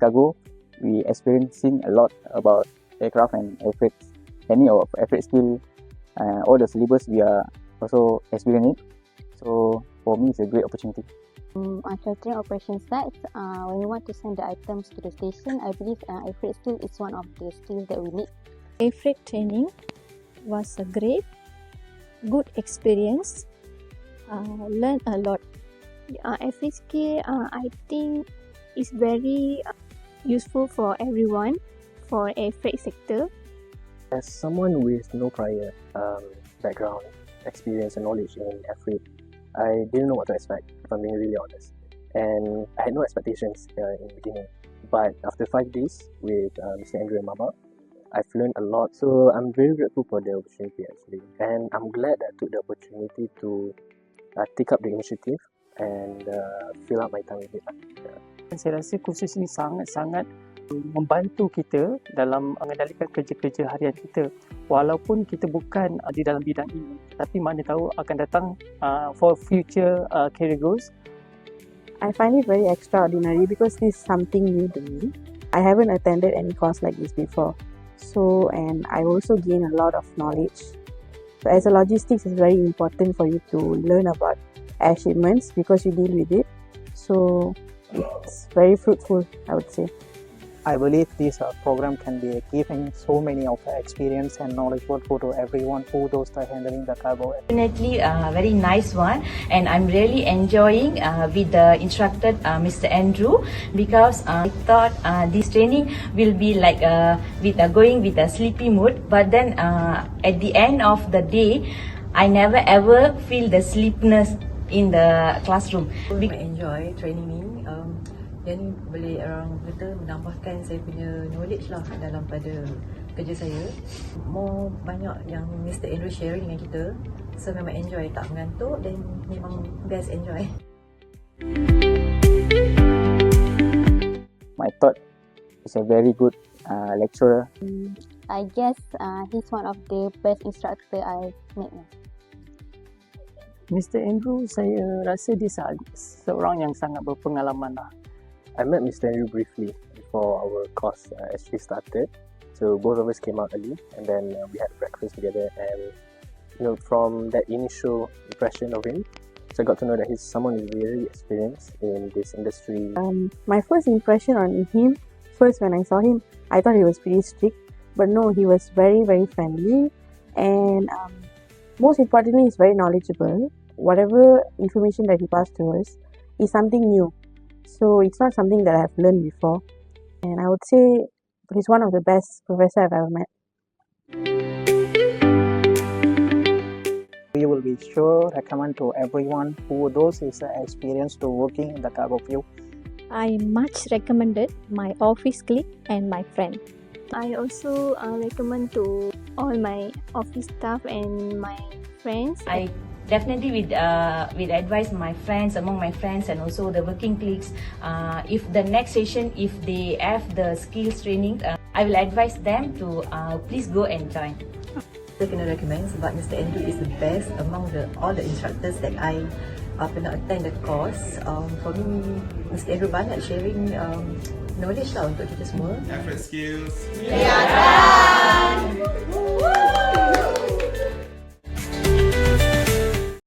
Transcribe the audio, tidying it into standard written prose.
cargo, we experiencing a lot about aircraft and airfreight, any of airfreight skill, all the syllabus we are also experiencing. So for me, it's a great opportunity. After train operation starts, when you want to send the items to the station, I believe airfreight skill is one of the skills that we need. Airfreight training was a good experience. Learned a lot. Airfreight skill, I think, is very useful for everyone for airfreight sector. As someone with no prior background, experience and knowledge in airfreight, I didn't know what to expect, if I'm being really honest. And I had no expectations in the beginning. But after 5 days with Mr. Andrew and MAB, I've learned a lot. So I'm very grateful for the opportunity actually. And I'm glad that I took the opportunity to take up the initiative and fill up my time with it. Saya rasa kursus ini sangat-sangat membantu kita dalam mengendalikan kerja-kerja harian kita. Walaupun kita bukan di dalam bidang ini, tapi mana tahu akan datang for future career goals. I find it very extraordinary because this is something new to me. I haven't attended any course like this before. So, and I also gain a lot of knowledge. So as a logistics, it's very important for you to learn about air shipments because you deal with it. So it's very fruitful, I would say. I believe this program can be giving so many of experience and knowledge to everyone who those are handling the cargo. Definitely a very nice one, and I'm really enjoying with the instructor Mr. Andrew, because I thought this training will be like going with a sleepy mood, but then at the end of the day, I never ever feel the sleepiness in the classroom. I enjoy training ni. Dia ni boleh orang kata menambahkan saya punya knowledge lah dalam pada kerja saya. More banyak yang Mr. Andrew sharing dengan kita. So memang enjoy, tak mengantuk dan memang best enjoy. My thought is a very good lecturer. I guess he's one of the best instructor I've met. Mr. Andrew, saya rasa dia seorang yang sangat berpengalaman lah. I met Mr. Andrew briefly before our course actually started. So both of us came out early and then we had breakfast together, and from that initial impression of him, so I got to know that he's someone who's very experienced in this industry. My first impression on him, first when I saw him, I thought he was pretty strict, but no, he was very, very friendly, and most importantly, he's very knowledgeable. Whatever information that he passed to us is something new. So it's not something that I've learned before, and I would say he's one of the best professors I've ever met. We will be sure recommend to everyone who those is experienced to working in the cargo field. I much recommended my office colleague and my friend. I also recommend to all my office staff and my friends. I definitely will advise my friends, among my friends and also the working colleagues, if the next session, if they have the skills training, I will advise them to please go and join. Saya kena recommend sebab Mr. Andrew is the best among all the instructors that I pernah attend the course. For me, Mr. Andrew banyak sharing knowledge lah untuk kita semua. Airfreight skills. Yeah.